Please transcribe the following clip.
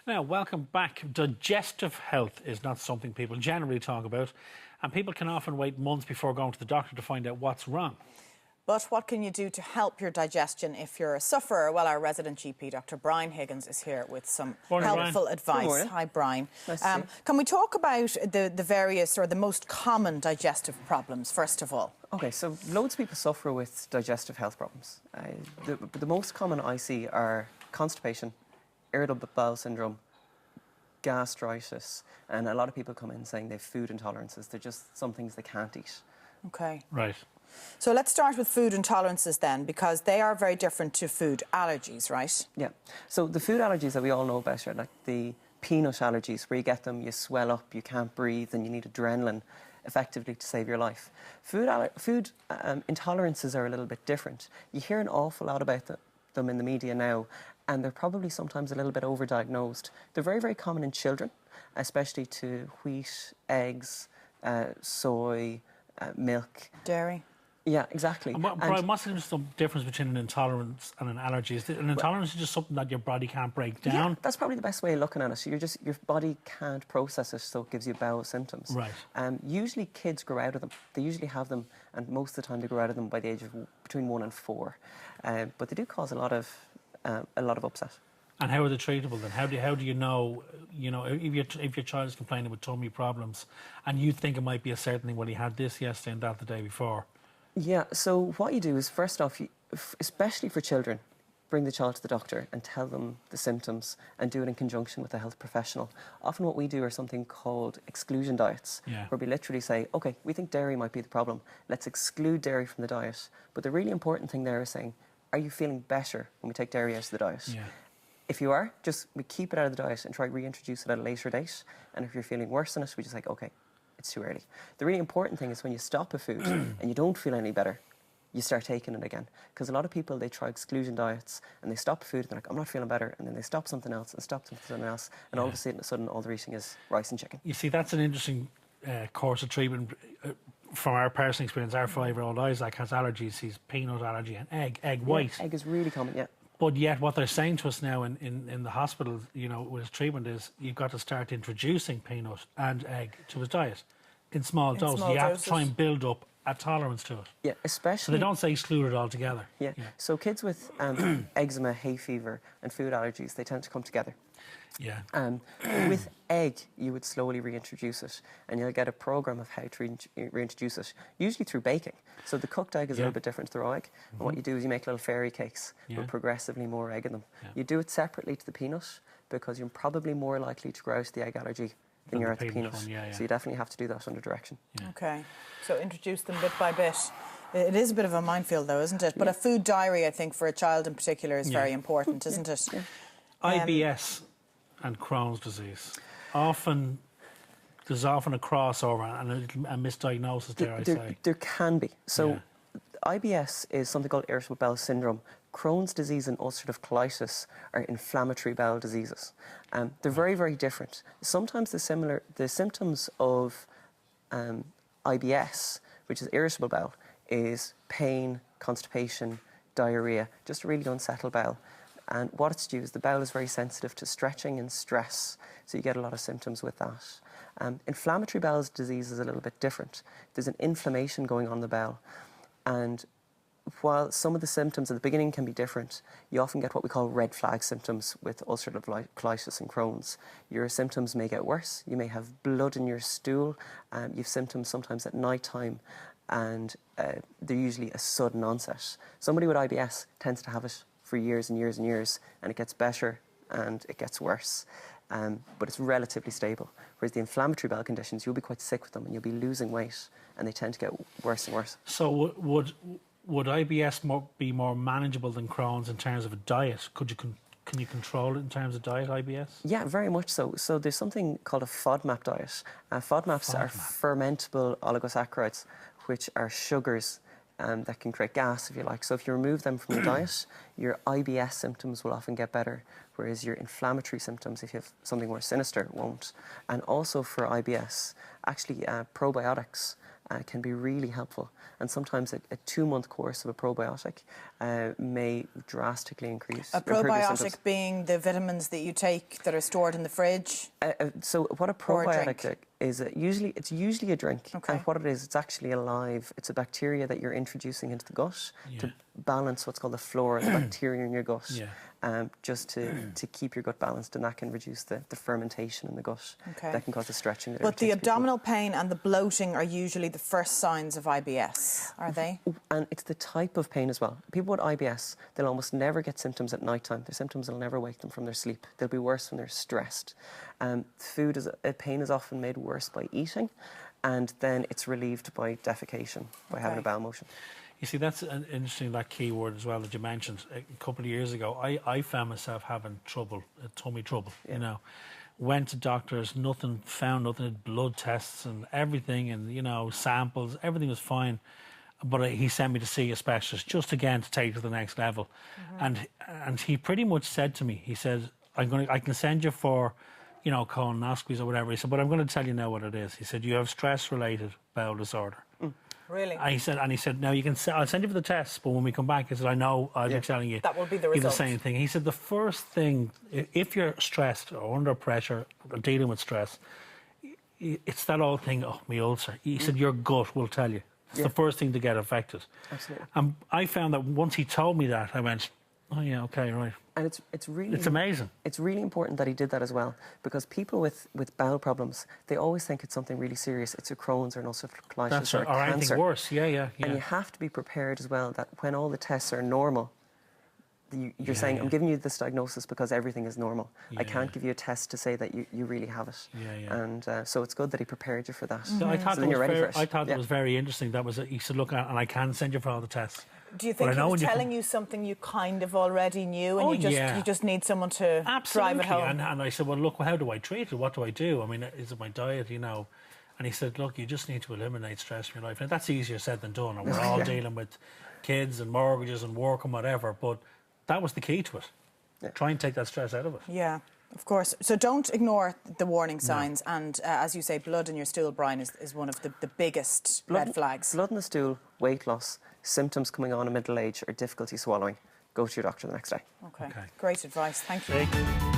Now, welcome back. Digestive health is not something people generally talk about, and people can often wait months before going to the doctor to find out what's wrong. But what can you do to help your digestion if you're a sufferer? Well, our resident GP, Dr. Brian Higgins, is here with some helpful advice. Hi, Brian. Nice to see you. Can we talk about the various or the most common digestive problems, first of all? OK, so loads of people suffer with digestive health problems. The most common I see are constipation, irritable bowel syndrome, gastritis, and a lot of people come in saying they have food intolerances. They're just some things they can't eat. OK. Right. So let's start with food intolerances then, because they are very different to food allergies, right? Yeah. So the food allergies that we all know about are like the peanut allergies, where you get them, you swell up, you can't breathe, and you need adrenaline effectively to save your life. Food intolerances are a little bit different. You hear an awful lot about them in the media now, and they're probably sometimes a little bit overdiagnosed. They're very, very common in children, especially to wheat, eggs, soy, milk. Dairy. Yeah, exactly. And Brian, what's the difference between an intolerance and an allergy? An intolerance is just something that your body can't break down? Yeah, that's probably the best way of looking at it. Your body can't process it, so it gives you bowel symptoms. Right. Usually kids grow out of them. They usually have them, and most of the time they grow out of them by the age of between 1 and 4. But they do cause a lot of upset. And how are they treatable then? How do you know, if your child is complaining with tummy problems and you think it might be a certain thing, well, he had this yesterday and that the day before? Yeah, so what you do is, first off, especially for children, bring the child to the doctor and tell them the symptoms and do it in conjunction with a health professional. Often what we do are something called exclusion diets, where we literally say, OK, we think dairy might be the problem. Let's exclude dairy from the diet. But the really important thing there is saying, are you feeling better when we take dairy out of the diet? Yeah. If you are, we keep it out of the diet and try to reintroduce it at a later date. And if you're feeling worse than it, we just like, OK, it's too early. The really important thing is when you stop a food and you don't feel any better, you start taking it again. Because a lot of people, they try exclusion diets and they stop food and they're like, I'm not feeling better. And then they stop something else and stop something else. And all of a sudden, all they're eating is rice and chicken. You see, that's an interesting course of treatment. From our personal experience, our 5-year-old Isaac has allergies. He's peanut allergy and egg white. Yeah, egg is really common, yeah. But yet what they're saying to us now in the hospital, with his treatment is you've got to start introducing peanut and egg to his diet in small doses. You have to try and build up a tolerance to it. Yeah, especially... So they don't say exclude it altogether. Yeah. So kids with eczema, hay fever and food allergies, they tend to come together. Yeah. With egg, you would slowly reintroduce it, and you'll get a programme of how to reintroduce it, usually through baking. So the cooked egg is a little bit different to the raw egg. And what you do is you make little fairy cakes with progressively more egg in them. You do it separately to the peanut, because you're probably more likely to grow out the egg allergy than you're at the peanut. So you definitely have to do that under direction. Yeah. OK. So introduce them bit by bit. It is a bit of a minefield, though, isn't it? But a food diary, I think, for a child in particular is very important, isn't it? Yeah. IBS and Crohn's disease. There's often a crossover and a misdiagnosis, dare I say. There can be. So IBS is something called irritable bowel syndrome. Crohn's disease and ulcerative colitis are inflammatory bowel diseases. They're very, very different. Sometimes the symptoms of IBS, which is irritable bowel, is pain, constipation, diarrhea, just a really unsettled bowel. And what it's due is the bowel is very sensitive to stretching and stress, so you get a lot of symptoms with that. Inflammatory bowel disease is a little bit different. There's an inflammation going on in the bowel. And while some of the symptoms at the beginning can be different, you often get what we call red flag symptoms with ulcerative colitis and Crohn's. Your symptoms may get worse. You may have blood in your stool. You have symptoms sometimes at night time, and they're usually a sudden onset. Somebody with IBS tends to have it for years and years and years, and it gets better and it gets worse. But it's relatively stable. Whereas the inflammatory bowel conditions, you'll be quite sick with them and you'll be losing weight, and they tend to get worse and worse. So would IBS be more manageable than Crohn's in terms of a diet? Can you control it in terms of diet, IBS? Yeah, very much so. So there's something called a FODMAP diet. FODMAPs are fermentable oligosaccharides, which are sugars that can create gas, if you like. So if you remove them from your diet, your IBS symptoms will often get better, whereas your inflammatory symptoms, if you have something more sinister, won't. And also for IBS, actually probiotics can be really helpful. And sometimes a 2-month course of a probiotic may drastically increase. A probiotic being the vitamins that you take that are stored in the fridge? So what a probiotic is, it's usually a drink. Okay. And what it is, it's actually alive. It's a bacteria that you're introducing into the gut to balance what's called the flora, the bacteria in your gut. Just to keep your gut balanced, and that can reduce the fermentation in the gut. That can cause the stretching. But the abdominal pain and the bloating are usually the first signs of IBS, are they? And it's the type of pain as well. People with IBS, they'll almost never get symptoms at night time. Their symptoms will never wake them from their sleep. They'll be worse when they're stressed. Pain is often made worse by eating, and then it's relieved by defecation, by having a bowel motion. You see, that's an interesting, that key word as well that you mentioned. A couple of years ago, I found myself having trouble, tummy trouble, you know. Went to doctors, found nothing, blood tests and everything, and, you know, samples, everything was fine. But he sent me to see a specialist, just again to take it to the next level. And he pretty much said to me, he said, I can send you for, you know, colonoscopies or whatever. He said, but I'm going to tell you now what it is. He said, you have stress-related bowel disorder. Really? And he said, no, I'll send you for the test, but when we come back, he said, I know I'll be telling you. That will be the result. The same thing. He said, the first thing, if you're stressed or under pressure, or dealing with stress, it's that old thing, oh, my ulcer. He said, your gut will tell you. It's the first thing to get affected. Absolutely. And I found that once he told me that, I went, oh, yeah, OK, right. And it's amazing. It's really important that he did that as well, because people with bowel problems, they always think it's something really serious. It's a Crohn's or an ulcerative colitis or cancer. Anything worse. Yeah. And you have to be prepared as well that when all the tests are normal, you're saying, I'm giving you this diagnosis because everything is normal. I can't give you a test to say that you really have it. And so it's good that he prepared you for that. So I thought that was very interesting. That was he said, look, and I can send you for all the tests. Do you think he was telling you something you kind of already knew, and you just need someone to drive it home? And I said, well, look, how do I treat it? What do I do? I mean, is it my diet, you know? And he said, look, you just need to eliminate stress from your life. Now, that's easier said than done, and we're all dealing with kids and mortgages and work and whatever, but that was the key to it. Try and take that stress out of it. Yeah, of course. So don't ignore the warning signs. And as you say, blood in your stool, Brian, is one of the biggest red flags. Blood in the stool, weight loss, symptoms coming on in middle age, or difficulty swallowing. Go to your doctor the next day. Okay. Great advice. Thank you.